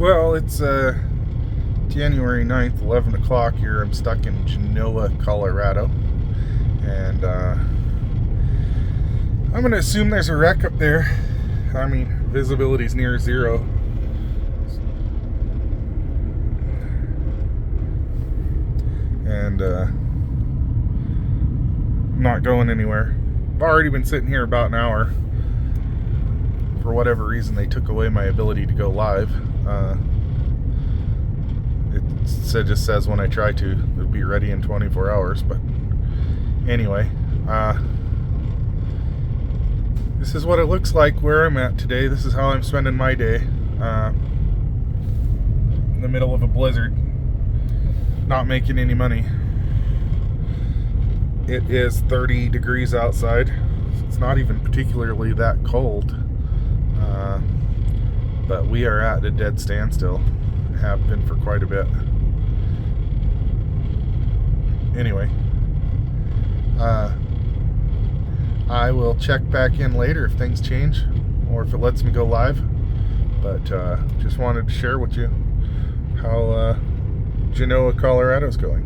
Well, it's January 9th, 11 o'clock here. I'm stuck in Genoa, Colorado. And I'm going to assume there's a wreck up there. I mean, visibility's near zero. And not going anywhere. I've already been sitting here about an hour. For whatever reason, they took away my ability to go live. It just says when I try to, it'll be ready in 24 hours. But anyway, this is what it looks like where I'm at today. This is how I'm spending my day. In the middle of a blizzard, not making any money. It is 30 degrees outside. It's not even particularly that cold. But we are at a dead standstill. Have been for quite a bit. Anyway, I will check back in later if things change or if it lets me go live. But just wanted to share with you how Genoa, Colorado is going.